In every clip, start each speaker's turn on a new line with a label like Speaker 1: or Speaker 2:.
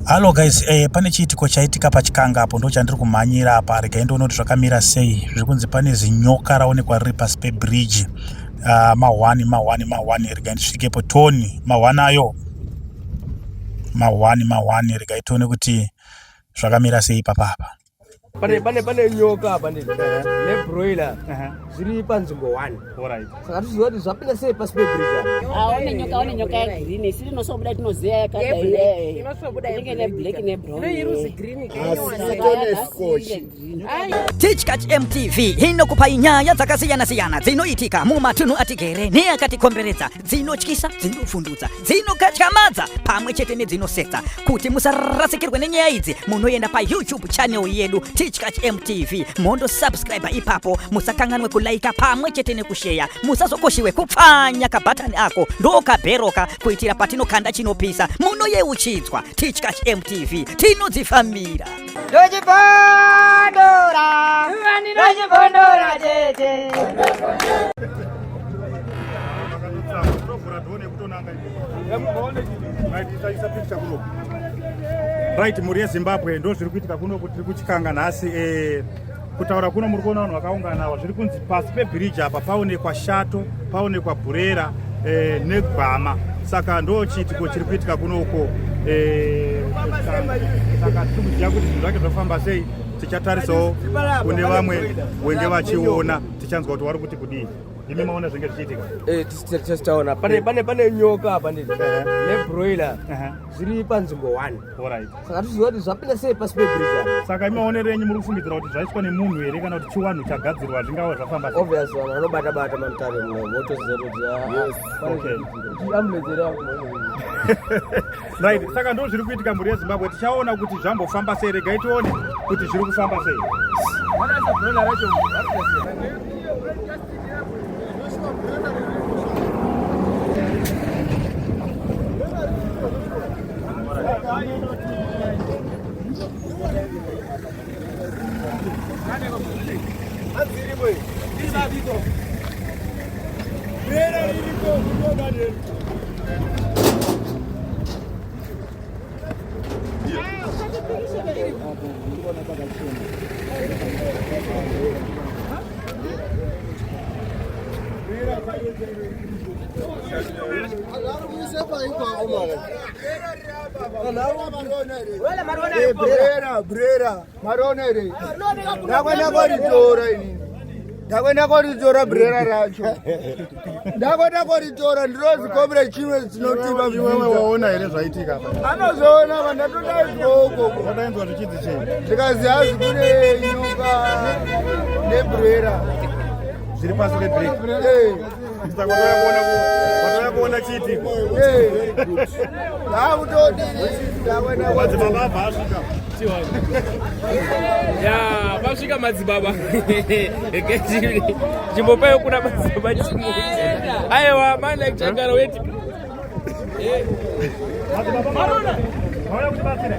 Speaker 1: Hello guys, pane chiitiko chaitika pachikanga apo ndo chandiri kumhanyira apa regai ndoona kuti zvakamira sei. Zviri kunzi pane zinyoka raonekwa riri pasi pebridge. Ma1 regai ndisvikepo toni ma1 ayo. Ma1 regai tione kuti zvakamira sei papapa.
Speaker 2: Pane nyoka pane nebroiler zviri panzvimbo 1.
Speaker 1: Alright.
Speaker 2: Saka tiziva kuti zvapinda sei pasi pebridge.
Speaker 3: One nyoka yegreen isiri inosobuda tinoziya yakadai inosobuda neblack nebrown.
Speaker 2: Iruzi green
Speaker 4: Teachcatch MTV inokupa nyaya dzakasiyana-siyana dzinoitika mumatunhu atigere neakatikomberedza, dzinotyisa, dzinofundudza, dzinokatyamadza pamwe chete nedzinosetsa. Kuti musarasikirwe nenyaya idzi, munoenda pa YouTube channel yedu Teachcatch MTV, mondo subscribe ipapo, musakanganwe kulaika pamwe chete nekushare, musazokoshiwe kupfanya kabhatani ako ndokabheroka kuitira patinokanda chinopisa munoyeuchidzwa. Teachcatch MTV tinodzifamira.
Speaker 5: Dojibondora jeje.
Speaker 1: Right, muri yeZimbabwe ndo zviri kuitika kuno kuti tiri kuchikanga nhasi. Kutaura kuno muri kuona vanhu vakaunganawa. Zviri kunzi pasi pebridge apa paonekwa shato, paonekwa burera negwama. Saka ndo chiitiko chiri kuitika kuno uko. Saka tiri kuziva kuti zvinhu zvake zvafamba sei. Tichatarisawo kune vamwe wenge vachiona, tichanzwa kuti vari kuti kudii. Imi maona zvinge zvichiitika?
Speaker 2: Tichaona pane nyoka pane nebroiler zviri panzvimbo 1.
Speaker 1: Alright.
Speaker 2: Saka tiziva kuti zvapinda sei pasi pebridge.
Speaker 1: Saka imi maonerenyu muri kufungidzira kuti zvaiswa nemunhu here kana kuti chiwanhu chagadzirwa zvingava zvafamba sei?
Speaker 2: Obviously vanhu vanobata mamutare motoziva kuti ambulance
Speaker 1: Right, saka ndo zviri kuitika muri yeZimbabwe. Tichaona kuti zvambofamba sei, regai tione kuti zviri kufamba sei.
Speaker 6: Brera, maronere. Ndakwenda koritora brera racho. Ndakwenda koritora ndinozikomera chimwe dzinotipa
Speaker 1: Wewe waona here zvaitika apa?
Speaker 6: Anozoona vandatoda izvoko.
Speaker 1: Wadainzwa zvichidzi chei?
Speaker 6: Ndikazi hazi kune nyoka nebrera
Speaker 1: Zviri pasi pebridge. Saka watouya kuona chiitiko. Madzibaba abva asvika.
Speaker 2: Ya, vasvika madzibaba. Chimbopayo kuna madzibaba chimwe. Aiwa, mana kuchagara weti.
Speaker 1: Madzibaba marona. Mauya kuti batsire.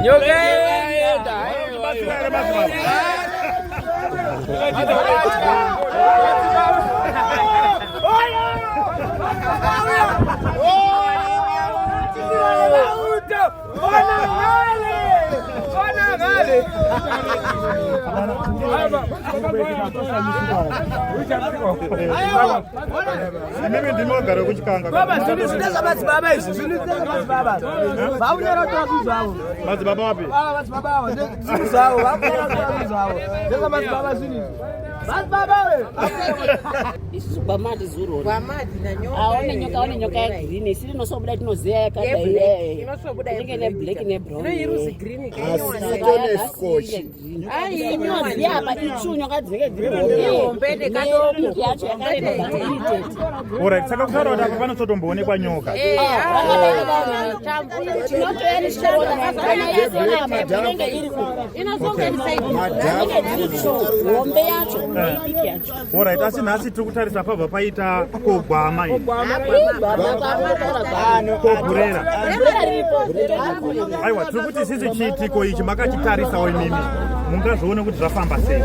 Speaker 2: Nyoka yaenda.
Speaker 1: Mimi ndinogara kuchikanga.
Speaker 2: Madzibaba izvi madzibaba. Vaunera kuti zvavo.
Speaker 1: Madzibaba wapi?
Speaker 2: Madzibaba avo zvavo. Vaunera kuti zvavo. Ndega madzibaba zvini. Madzibaba we.
Speaker 3: Isusu gwamadi zuro.
Speaker 5: Gwamadi na nyoka.
Speaker 3: One nyoka yegreen isiri inosobuda tinoziya yakadai
Speaker 5: inosobuda
Speaker 3: neblack nebrown.
Speaker 5: Iruzi green
Speaker 3: inoziya apa ichunyoka dzinenge
Speaker 5: dziri kadoko
Speaker 3: yacho yakareba.
Speaker 1: Alright, saka kutaura kuti apa panototomboonekwa nyoka.
Speaker 3: Hombe yacho ibiki yacho.
Speaker 1: Alright, asi nhasi tiri kutarisa pabva paita kogwama iyi. Koburera. Aiwa, tiri kuti sisi chiitiko ichi makachitarisawo imimi. Mungazvione kuti zvafamba sei?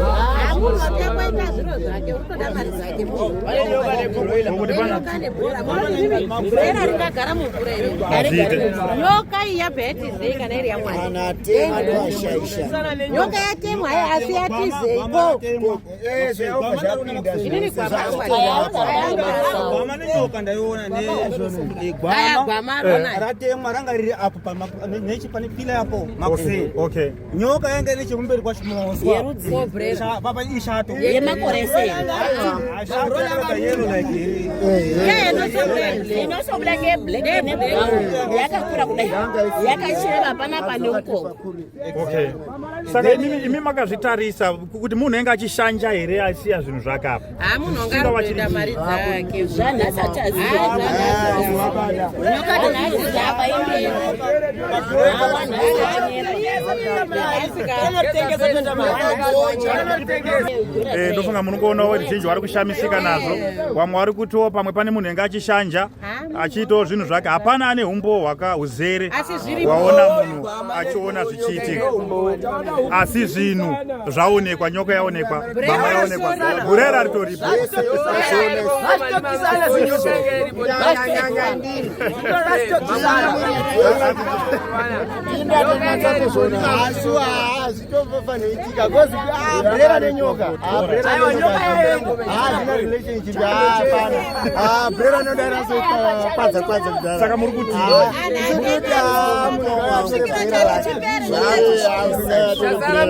Speaker 5: nyoka iyabhetizei kana iri yamwanyoka yatemwa asi yatizeiko inini
Speaker 2: nyoka ndaiona
Speaker 5: gwama
Speaker 2: ratemwa ranga riri apo pane pila yapo makuseni nyoka yanga nechekumberi kwacho papa ishato
Speaker 3: yemakore inosobula ngeblack yakakura kudai yakachireva panapa neukoko.
Speaker 1: Saka imi makazvitarisa kuti munhu enge achishanja here asiya zvinhu zvake apa?
Speaker 5: Munhu angaroenda mari dzake
Speaker 3: zvanhasi achaziva nyokadonazizapa imberi
Speaker 1: ndofunga munokuona veruzhinji vari kushamisika nazvo. Vamwe vari kutiwo pamwe pane munhu enge achishanja achiitawo zvinhu zvake. Hapana ane umbo hwakahuzere waona munhu achiona zvichiitika, asi zvinhu zvaonekwa. Nyoka yaonekwa, mama yaonekwa, burera ritoripo. Saka muri kuti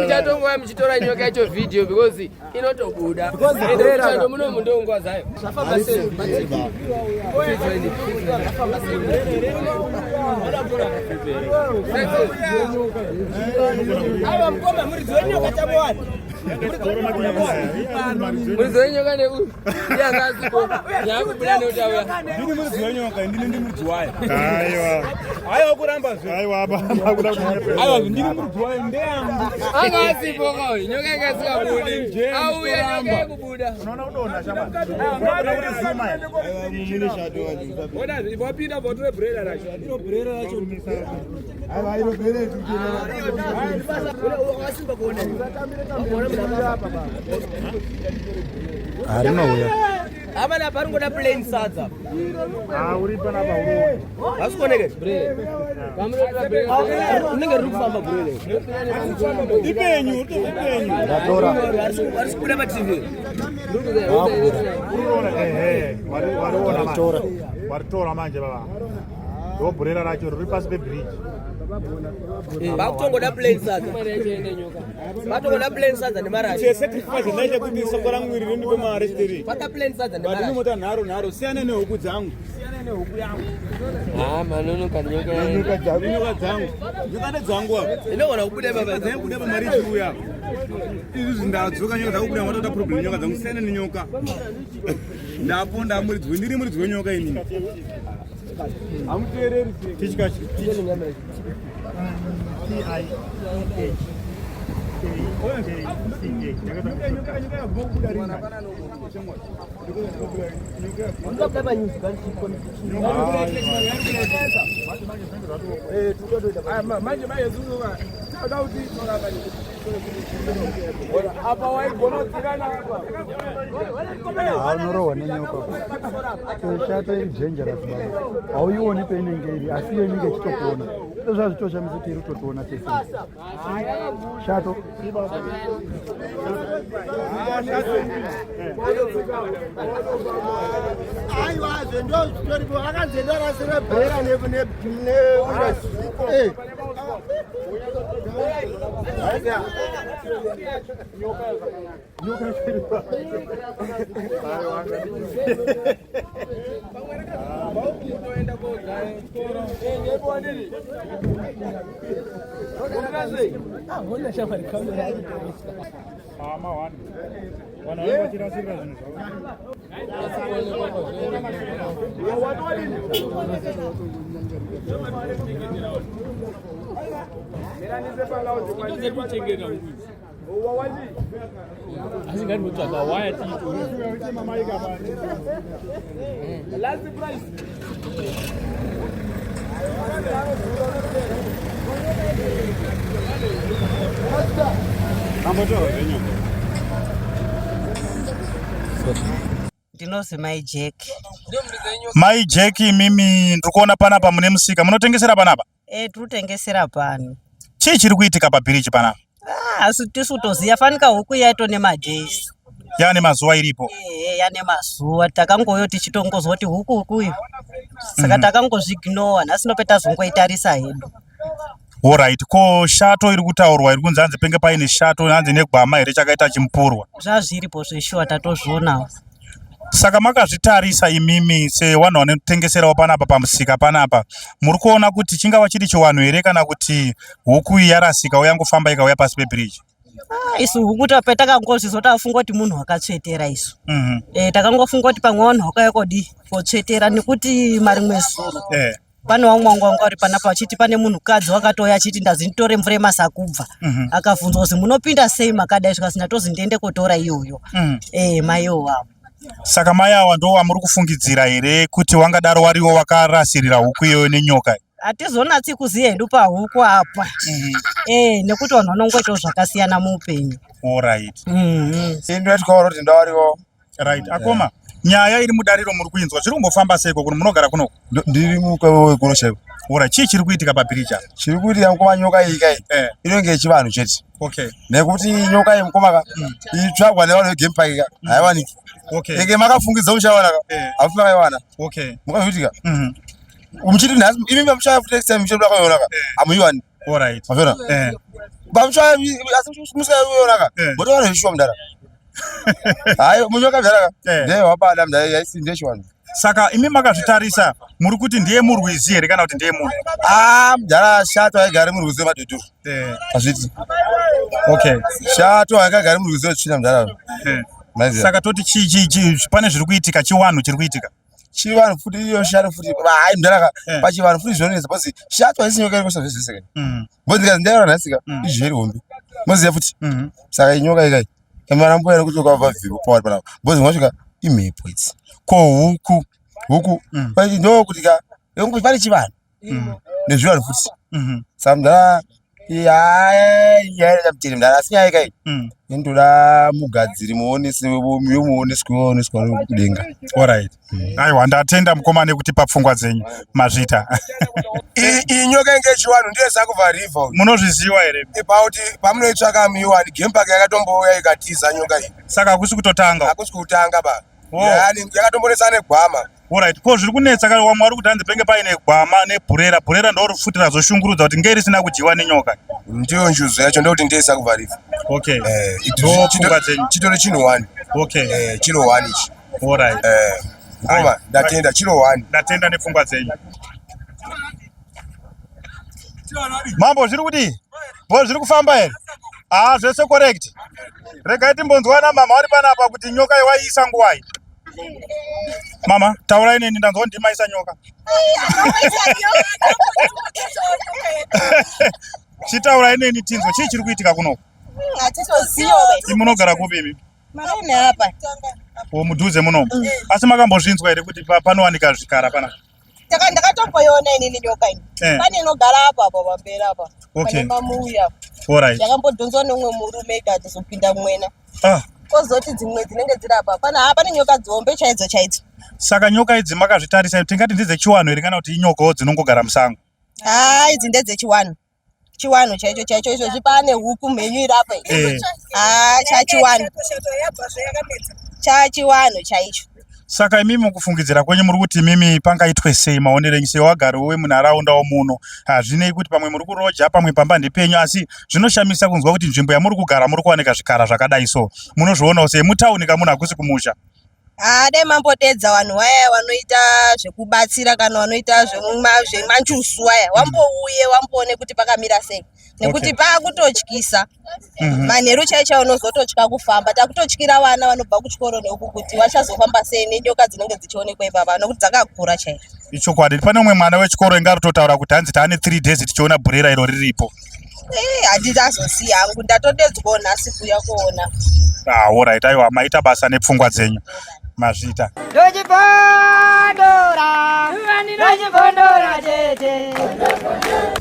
Speaker 7: muchatongoa muchitora nyoka yacho video because inotobuda ndo muno mundongwa zayo zvafamba sei aiwa mukoma muri dzenyoka tamuwani murizonyoka neuyu yangaziko yakubuda neutauya ndini murizonyoka ndini ndi muridzi wayo aiwa kuramba aiwa ndini muridzi wayo ndeyangu angazipo kauyi nyoka yangasikabudi auya nyoka yakubuda
Speaker 1: unaona udonda shamba
Speaker 7: wapinda botore breda racho
Speaker 6: aiwa iro breda
Speaker 1: harinouya
Speaker 2: amana paringoda plain sadza
Speaker 1: uri panapa uno
Speaker 2: asikuoneke unenge riri kufamba breda ipenyu
Speaker 1: ndatora
Speaker 2: arikubuda matv
Speaker 1: waritora manje baba ndobhurera racho riri pasi pebridge
Speaker 2: bakutongoda plain sadza batongoda plain sadza nemarashi
Speaker 8: sacrifice ndaita kuti soko rangu mwiri rindipe mari steri
Speaker 2: pata plain sadza nemarashi
Speaker 8: ndinomota nharo siyana nehuku dzangu
Speaker 7: manonoka nyoka
Speaker 8: dzangu nyoka dzangu apa
Speaker 2: inogona kubuda baba
Speaker 8: dzaibuda pamari chiuya izvi ndadzoka nyoka dzakubuda matoda problem nyoka dzangu siyana nenyoka ndaponda muridzwe ndiri muridzi wenyoka inini hamuteereri
Speaker 6: unorohwa nenyoka shato iri dangerous baba hauioni painenge iri asi iyo inenge ichitokuona zvazvitoshamisa kuti iri kutotiona tese shato aiwa zvendo zvitoripo akazendorasira bhera
Speaker 7: last price
Speaker 8: ambotora zvenyoka
Speaker 5: Ndinozi Mai Jack.
Speaker 1: Mai Jack, mimi ndikuona panapa mune musika. Munotengesera panapa?
Speaker 5: Tinotengesera pano.
Speaker 1: Chii chiri kuitika pabhiriji panapa?
Speaker 5: Asi tisu toziya fanika huku yaito nemadays.
Speaker 1: Yane mazuva iripo.
Speaker 5: Yane mazuva takangoyo tichitongozwa kuti huku iyo. Saka takangozvignora nhasi nopeta zongoitarisa hedu.
Speaker 1: Alright, ko shato iri kutaurwa iri kunzi hanzi penge paine shato hanzi negwama here chakaita chimupurwa.
Speaker 5: Zvazviripo zveshuwa tatozvionawo.
Speaker 1: Saka makazvitarisa imimi sevanhu vanotengeserawo panapa pamusika panapa, muri kuona kuti chingava chiri chiwanhu here kana kuti huku iyi yarasika yangofamba ikauya pasi pebhiriji?
Speaker 5: Isu huku petakangozvizwa tafunga kuti munhu akatsvetera isu. Takangofunga kuti pamwe vanhu vakayakodi kotsvetera nekuti marimwe zuro. Pane wamwe wanga uri panapa achiti pane munhukadzi wakatoya achiti ndazi nditore mvura yemasakubva. Akabvunzwa kuti munopinda sei makadai zvikasina tozi ndiende kotora iyoyo. Mai owawo.
Speaker 1: Saka mai awa ndo wamuri kufungidzira here kuti wangadaro wariwo wakarasirira huku iyoyo nenyoka?
Speaker 5: Hatizonatsi kuziya hedu pahuku apa. Nekuti vanhu vanongoitawo zvakasiyana muupenyu.
Speaker 1: Alright.
Speaker 7: Ndinotikaura kuti ndawariwo.
Speaker 1: Right. Akoma, nyaya iri mudariro muri kuinzwa zviri kumbofamba seiko kuno munogara kunoko?
Speaker 7: Ndiri mukawe kuno chaipo.
Speaker 1: Alright, chii chiri kuitika pabhiriji apa?
Speaker 7: Chiri kuitika mukoma nyoka iyi kai. Inenge yechivanhu chete.
Speaker 1: Okay.
Speaker 7: Nekuti nyoka iyi mukoma itsvagwa nevanhu vegame park ka haiwaniki.
Speaker 1: Okay.
Speaker 7: Enge makafungidza muchawana ka. Hafu makaiwana.
Speaker 1: Okay.
Speaker 7: Mukazviitika. Muchiti nhasi imi pamuchaya futi next time muchida kuiona ka. Hamuiwani.
Speaker 1: Alright.
Speaker 7: Mafera. Pamuchaya asi musikaona ka. Moto vanhu veshuwa mudara. Hayi munyoka mudara ka. Ndiye wabada mudara yaisi ndiye chiwanhu.
Speaker 1: Saka imi makazvitarisa muri kuti ndiye murwizi here kana kuti ndiye munhu?
Speaker 7: Mudara shato aigare murwizi madhudhuru. Azviti.
Speaker 1: Okay.
Speaker 7: Shato aigare murwizi wetsvina mudara.
Speaker 1: Saka toti pane zviri kuitika, chiwanhu chiri kuitika.
Speaker 7: Chivanhu futi iyo shato futi hayi mudara ka pachivanhu futi zvinonetsa basi shato haisi nyoka iri kusa zvezese ka. Bodi kazi ndaira nhasi ka izveri hombe. Moziya futi. Saka inyoka ikai. Kamara mboya kuti kwabva vhipo pawari panapa. Bodi mwasvika imhepo idzi.
Speaker 1: Ko huku
Speaker 7: pati ndo kuti ka yongokuti pane chivanhu nezvivanhu futi. Saka mudara yaira mudara asi nyaya ikai indoda mugadziri muonesi wemuoneswa kudenga.
Speaker 1: Alright. Aiwa, ndatenda mukoma nekuti papfungwa dzenyu mazvita.
Speaker 7: Iyi nyoka inge chiwanhu ndiye Zakubva River.
Speaker 1: Munozviziva here?
Speaker 7: Pauti pamunoitsvaka miwani game park yakatombouya ikatiza nyoka iyi.
Speaker 1: Saka hakusi kutotanga?
Speaker 7: Hakusi kutanga ba. Yakatombonesana negwama.
Speaker 1: Alright, ko zviri kunetsa kana wamwe vari kuti hanzi penge paine gwama nebhurera. Bhurera ndo rifutira razoshungurudza kuti ngei risina kudyiwa nenyoka?
Speaker 7: Ndiyo njuzo yacho ndokuti ndiye Zakubva River.
Speaker 1: Okay.
Speaker 7: Chitore chino 1.
Speaker 1: Okay.
Speaker 7: Chino 1 ichi.
Speaker 1: Alright.
Speaker 7: Ngoma ndatenda chino 1.
Speaker 1: Ndatenda nepfungwa dzenyu. Mambo zviri kudi? Bo zviri kufamba here? Zvese correct. Regai timbonzwana mama vari panapa kuti nyoka iwaiisa nguwai. Mama, taurai neni ndanzwa kuti ndimaisa nyoka. Chitaurai neni tinzwe, chii chiri kuitika kunoko?
Speaker 5: Hatitoziva.
Speaker 1: Munogara kupi imi?
Speaker 5: Marine hapa.
Speaker 1: Mudhuze munomu. Asi makambozvinzwa here kuti panowanika zvikara panapa?
Speaker 5: Ndakatomboiona inini nyoka ini. Pane inogara apa pamberi apa. Pane mamuya.
Speaker 1: Alright.
Speaker 5: Yakambodhonzwa neumwe murume ikazopinda mwena. Kozoti dzimwe dzinenge dziri apa. Pane nyoka dzihombe chaidzo.
Speaker 1: Saka nyoka idzi makazvitarisa tingati ndedzechiwanhu here kana kuti inyokawo dzinongogara musango?
Speaker 5: Idzi ndedzechiwanhu. Chiwanhu chaicho izvozvi pane huku mhenyu iri apa. Chachiwanhu. Chachiwanhu chaicho.
Speaker 1: Saka imimi mukufungidzira kwenyu muri kuti imimi pangaitwe sei maonerenyu sewagari wemunharaunda womuno? Hazvinei kuti pamwe muri kuroja pamwe pamba ndepenyu, asi zvinoshamisa kunzwa kuti nzvimbo yamuri kugara muri kuwanika zvikara zvakadai so. Munozvionawo sei mutauni kamunhu hakusi kumusha?
Speaker 5: Dai mambodedza vanhu vaya vanoita zvekubatsira kana vanoita zvemanjusu vaya wambouye wamboone kuti pakamira sei. Nekuti pakutotyisa. Manheru chaicho unozototya kufamba. Takutotyira vana vanobva kuchikoro neuku kuti vachazofamba sei nenyoka dzinenge dzichionekwa ipapa nekuti dzakakura chaizvo.
Speaker 1: Ichokwadi, pane umwe mwana wechikoro ingarototaura kuti hanzi taane 3 days tichiona bhurera iro riripo.
Speaker 5: Handizazosiya hangu ndatodedzwawo nhasi kuuya kuona.
Speaker 1: Alright, aiwa maita basa nepfungwa dzenyu. Mazvita.
Speaker 4: Ndochipondora tete.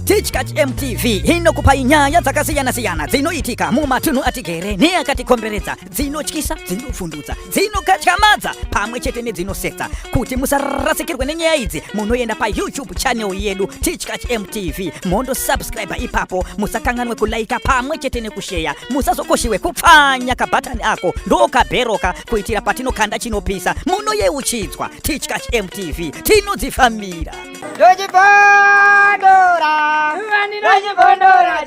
Speaker 4: Teachkach MTV inokupa nyaya dzakasiyana-siyana dzinoitika mumatunhu atigere neakatikomberedza, dzinotyisa, dzinofundutsa, dzinokatyamadza pamwe chete nedzinosetsa. Kuti musarasikirwe nenyaya idzi, munoenda pa YouTube channel yedu Teachkach MTV, mondo subscribe ipapo, musakanganwe kulaika pamwe chete nekushare, musazokoshiwe kupfanya kabhatani ako ndokabheroka kuitira patinokanda chinopisa munoyeuchidzwa. Teachkach MTV tinodzifamira.
Speaker 9: Dojibondora, dojibondora,